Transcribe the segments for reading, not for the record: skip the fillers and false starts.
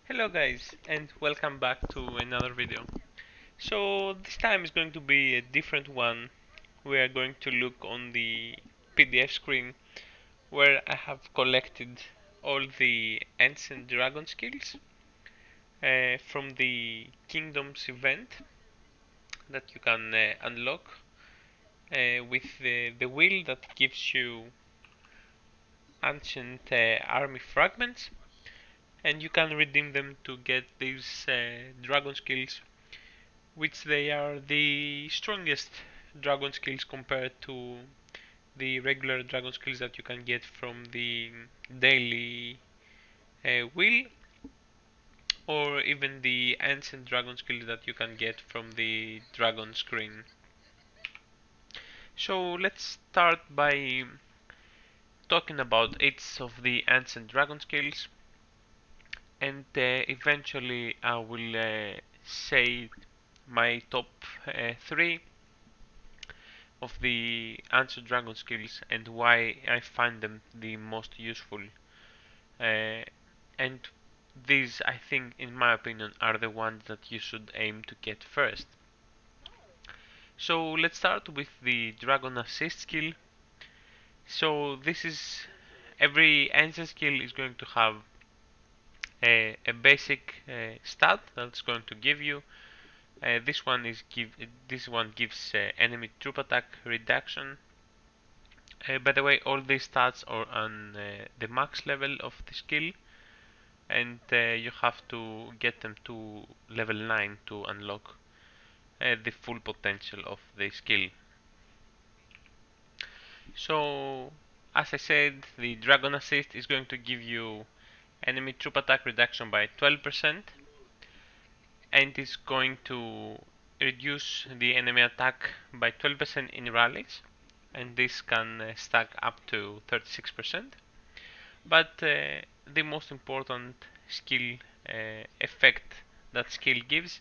Hello guys and welcome back to another video. So this time is going to be a different one. We are going to look on the PDF screen where I have collected all the Ancient Dragon skills from the Kingdoms event that you can unlock with the wheel that gives you ancient army fragments, and you can redeem them to get these dragon skills, which they are the strongest dragon skills compared to the regular dragon skills that you can get from the daily wheel, or even the ancient dragon skills that you can get from the dragon screen. So let's start by talking about each of the ancient dragon skills, and eventually I will say my top 3 of the Answer Dragon skills and why I find them the most useful. And these, I think, in my opinion, are the ones that you should aim to get first. So let's start with the Dragon Assist skill. So this is, every Answer skill is going to have a basic stat that's going to give you. This one gives enemy troop attack reduction. By the way, all these stats are on the max level of the skill, and you have to get them to level 9 to unlock the full potential of the skill. So, as I said, the Dragon Assist is going to give you enemy troop attack reduction by 12%, and is going to reduce the enemy attack by 12% in rallies, and this can stack up to 36%. But the most important skill effect that skill gives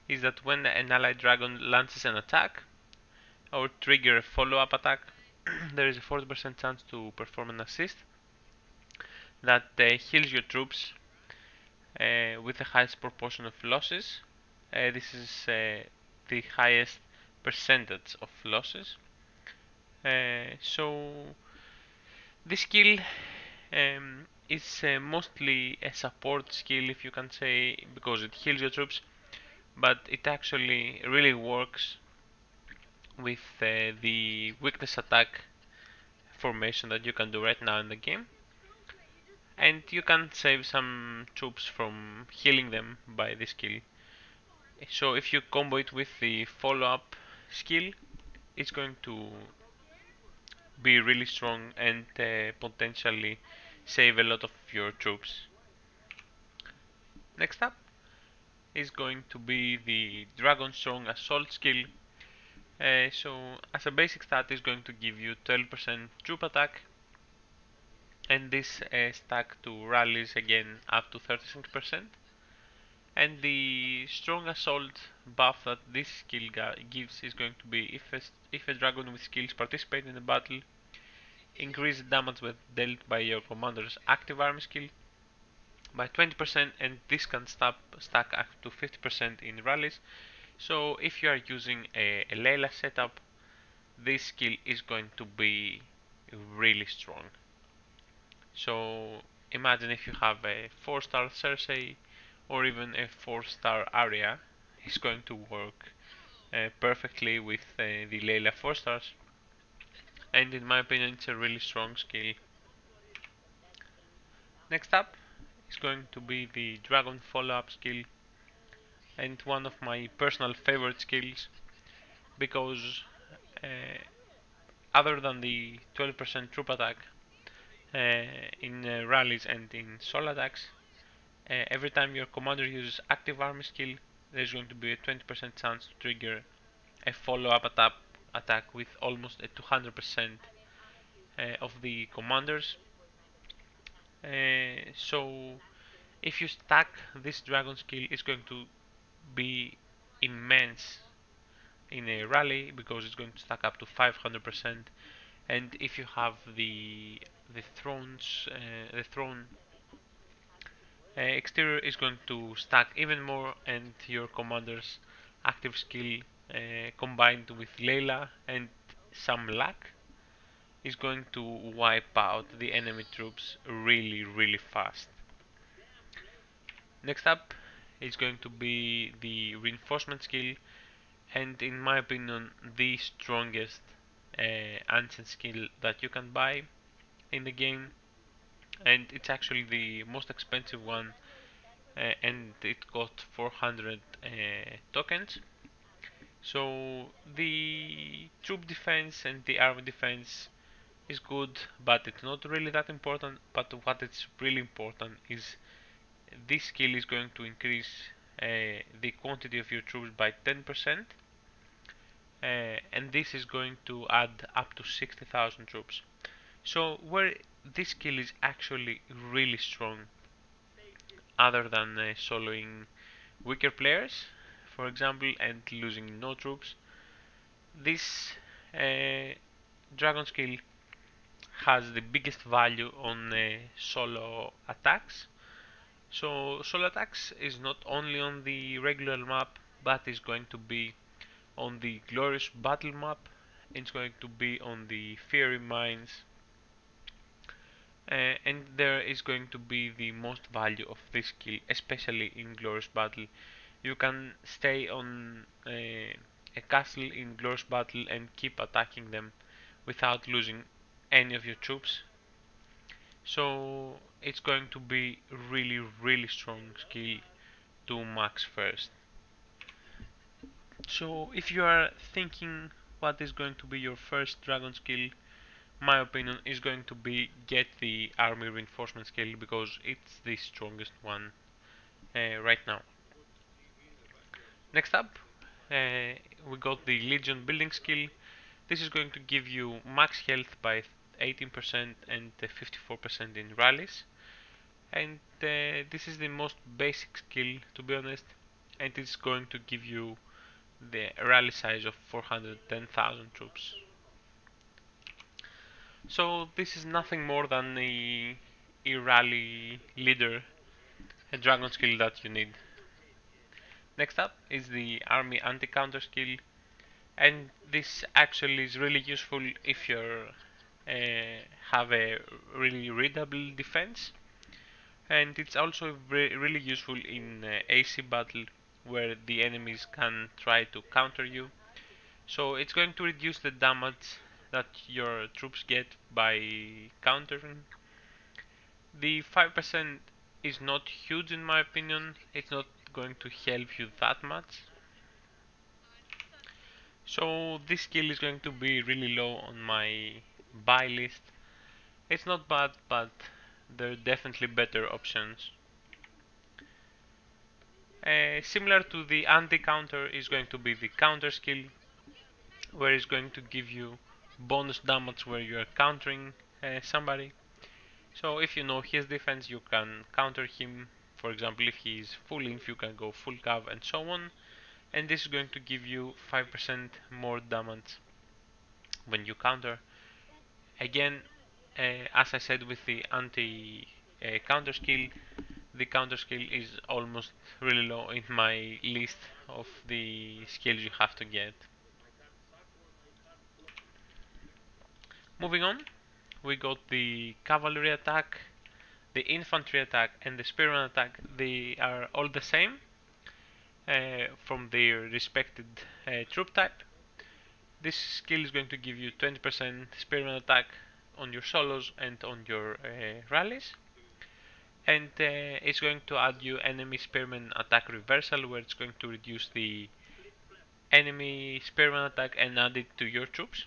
is that when an allied dragon launches an attack or trigger a follow-up attack, there is a 40% chance to perform an assist that heals your troops with the highest proportion of losses. This is the highest percentage of losses. So this skill is mostly a support skill, if you can say, because it heals your troops, but it actually really works with the weakness attack formation that you can do right now in the game, and you can save some troops from healing them by this skill. So if you combo it with the follow-up skill, it's going to be really strong and potentially save a lot of your troops. Next up is going to be the Dragon Strong Assault skill. So as a basic stat is going to give you 12% troop attack, and this stack to rallies again up to 36%. And the strong assault buff that this skill gives is going to be if a dragon with skills participate in a battle, increase the damage dealt by your commander's active army skill by 20%, and this can stack up to 50% in rallies. So if you are using a Layla setup, this skill is going to be really strong. So imagine if you have a 4-star Cersei or even a 4-star Arya, it's going to work perfectly with the Layla 4 stars, and in my opinion it's a really strong skill. Next up is going to be the Dragon follow-up skill, and one of my personal favorite skills, because uh, other than the 12% troop attack in rallies and in solo attacks, every time your commander uses active army skill, there's going to be a 20% chance to trigger a follow-up attack with almost a 200% of the commanders. So if you stack this dragon skill, it's going to be immense in a rally because it's going to stack up to 500%. And if you have the throne Exterior is going to stack even more, and your commander's active skill combined with Layla and some luck is going to wipe out the enemy troops really fast. Next up is going to be the reinforcement skill, and in my opinion the strongest ancient skill that you can buy in the game, and it's actually the most expensive one, and it got 400 tokens. So the troop defense and the army defense is good, but it's not really that important. But what is really important is this skill is going to increase the quantity of your troops by 10%, and this is going to add up to 60,000 troops. So where this skill is actually really strong, other than soloing weaker players, for example, and losing no troops, this dragon skill has the biggest value on solo attacks. So solo attacks is not only on the regular map, but is going to be on the glorious battle map. It's going to be on the fiery mines, and there is going to be the most value of this skill, especially in glorious battle. You can stay on a castle in glorious battle and keep attacking them without losing any of your troops. So it's going to be really strong skill to max first. So if you are thinking what is going to be your first dragon skill, my opinion is going to be get the army reinforcement skill, because it's the strongest one right now. Next up, we got the legion building skill. This is going to give you max health by 18% and 54% in rallies, and this is the most basic skill, to be honest, and it's going to give you the rally size of 410,000 troops. So this is nothing more than a rally leader, a dragon skill that you need. Next up is the army anti-counter skill, and this actually is really useful if you have a really readable defense, and it's also really useful in AC battle where the enemies can try to counter you. So it's going to reduce the damage that your troops get by countering. The 5% is not huge in my opinion, it's not going to help you that much. So this skill is going to be really low on my buy list. It's not bad, but there are definitely better options. Similar to the anti-counter is going to be the counter skill, where it's going to give you bonus damage where you are countering somebody. So if you know his defense, you can counter him. For example, if he is full inf, you can go full cav and so on. And this is going to give you 5% more damage when you counter. Again, as I said with the anti-counter skill, the counter skill is almost really low in my list of the skills you have to get. Moving on, we got the cavalry attack, the infantry attack, and the spearman attack. They are all the same from their respected troop type. This skill is going to give you 20% spearman attack on your solos and on your rallies, and it's going to add you enemy spearman attack reversal, where it's going to reduce the enemy spearman attack and add it to your troops.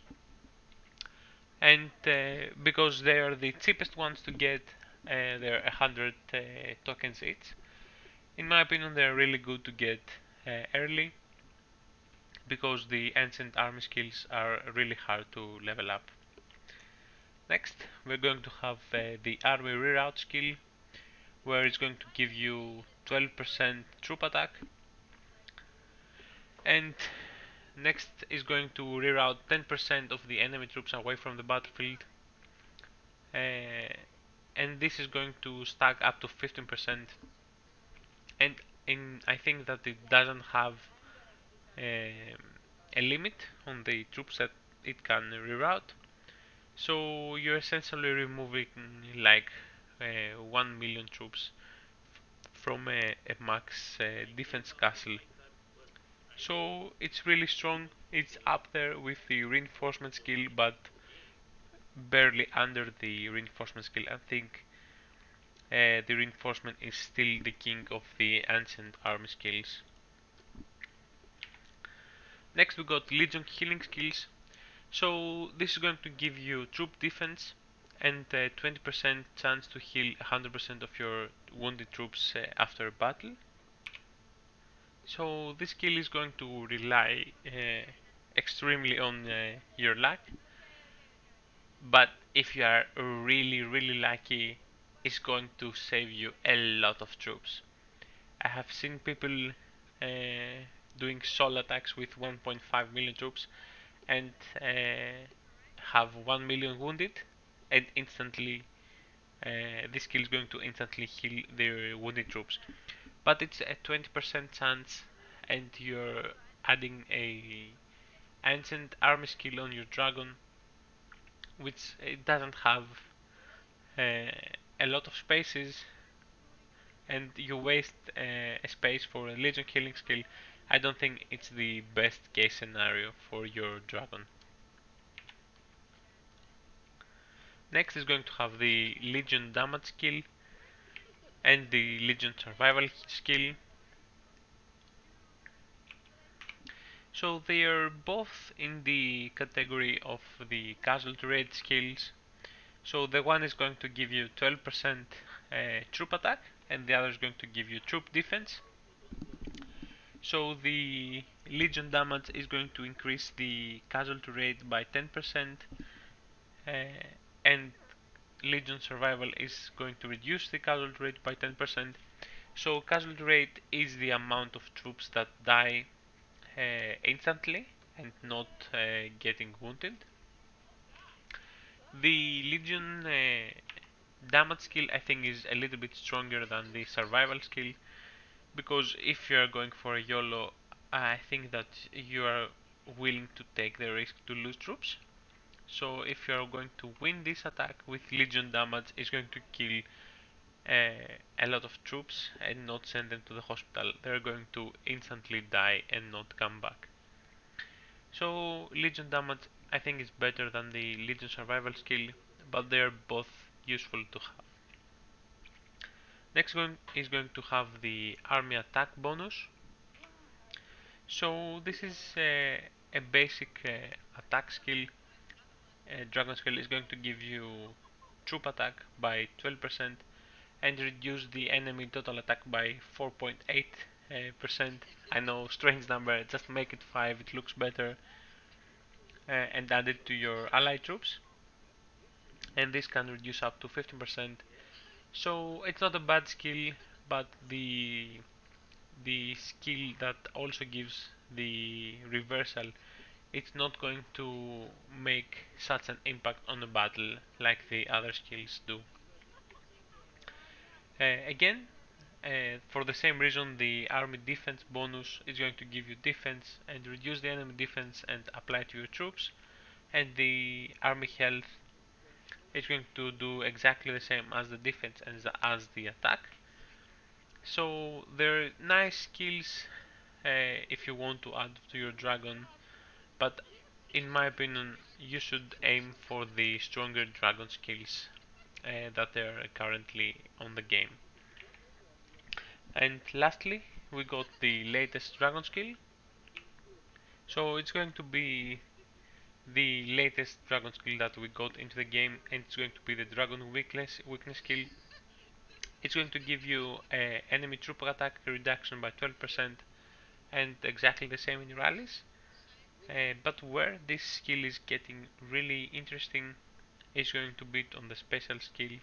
And because they are the cheapest ones to get, they're 100 tokens each. In my opinion, they're really good to get early, because the ancient army skills are really hard to level up. Next, we're going to have the army reroute skill, where it's going to give you 12% troop attack, and next is going to reroute 10% of the enemy troops away from the battlefield, and and this is going to stack up to 15%. And I think that it doesn't have a limit on the troops that it can reroute. So you're essentially removing like 1 million troops from a max defense castle. So it's really strong. It's up there with the reinforcement skill, but barely under the reinforcement skill. I think the reinforcement is still the king of the ancient army skills. Next we got Legion healing skills. So this is going to give you troop defense and 20% chance to heal 100% of your wounded troops after a battle. So this skill is going to rely extremely on your luck, but if you are really lucky, it's going to save you a lot of troops. I have seen people doing solo attacks with 1.5 million troops and have 1 million wounded, and instantly this skill is going to instantly heal their wounded troops. But it's a 20% chance, and you're adding a ancient army skill on your dragon, which it doesn't have uh, a lot of spaces, and you waste a space for a legion healing skill. I don't think it's the best case scenario for your dragon. Next is going to have the legion damage skill and the legion survival skill. So they are both in the category of the casualty rate skills. So the one is going to give you 12% troop attack, and the other is going to give you troop defense. So the legion damage is going to increase the casualty rate by 10%, and legion survival is going to reduce the casualty rate by 10%. So casualty rate is the amount of troops that die instantly and not getting wounded. The legion damage skill I think is a little bit stronger than the survival skill, because if you are going for a YOLO, I think that you are willing to take the risk to lose troops. So if you are going to win this attack with legion damage, it's going to kill a lot of troops and not send them to the hospital. They're going to instantly die and not come back. So legion damage I think is better than the legion survival skill, but they're both useful to have. Next one is going to have the army attack bonus. So this is a basic attack skill. Dragon skill is going to give you troop attack by 12% and reduce the enemy total attack by 4.8%. I know, strange number, just make it 5, it looks better. And add it to your allied troops, and this can reduce up to 15%. So it's not a bad skill, but the skill that also gives the reversal, it's not going to make such an impact on the battle like the other skills do. Again, for the same reason, the army defense bonus is going to give you defense and reduce the enemy defense and apply to your troops, and the army health is going to do exactly the same as the defense and as the attack. So they're nice skills if you want to add to your dragon, but in my opinion you should aim for the stronger dragon skills that are currently on the game. And lastly, we got the latest dragon skill. So it's going to be the latest dragon skill that we got into the game, and it's going to be the dragon weakness skill. It's going to give you enemy troop attack reduction by 12% and exactly the same in rallies. But where this skill is getting really interesting is going to be on the special skill.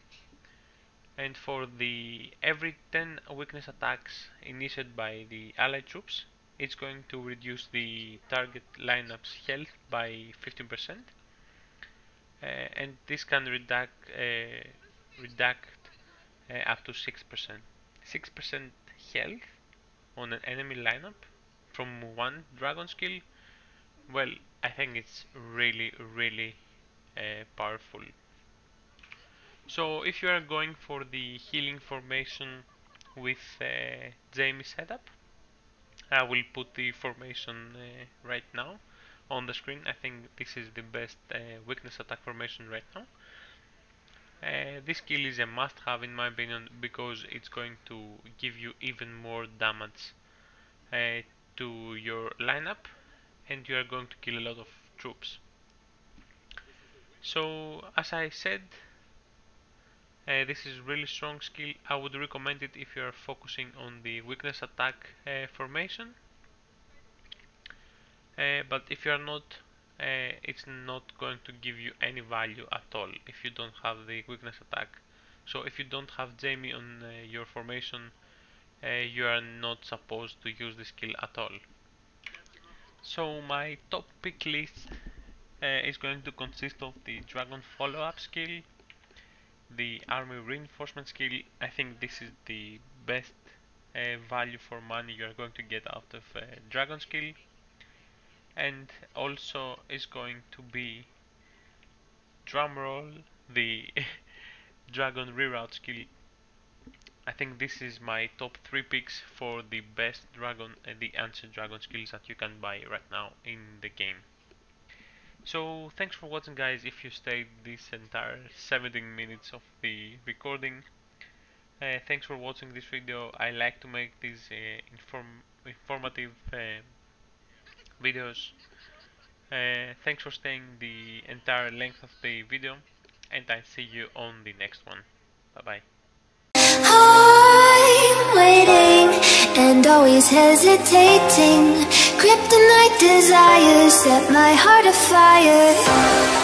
And for the every 10 weakness attacks initiated by the allied troops, it's going to reduce the target lineup's health by 15%. And this can reduct up to 6%. 6% health on an enemy lineup from one dragon skill. Well, I think it's really powerful. So if you are going for the healing formation with Jamie setup, I will put the formation right now on the screen. I think this is the best weakness attack formation right now. This skill is a must-have in my opinion because it's going to give you even more damage to your lineup, and you are going to kill a lot of troops. So as I said, this is really strong skill. I would recommend it if you are focusing on the weakness attack formation. But if you are not, it's not going to give you any value at all if you don't have the weakness attack. So if you don't have Jamie on your formation, you are not supposed to use the skill at all. So my top pick list is going to consist of the Dragon follow-up skill, the Army reinforcement skill. I think this is the best value for money you are going to get out of Dragon skill, and also is going to be, drumroll, the Dragon Reroute skill. I think this is my top 3 picks for the best dragon and the ancient dragon skills that you can buy right now in the game. So thanks for watching, guys. If you stayed this entire 17 minutes of the recording, thanks for watching this video. I like to make these informative videos. Thanks for staying the entire length of the video, and I see you on the next one. Bye bye. I'm waiting and always hesitating. Kryptonite desires set my heart afire.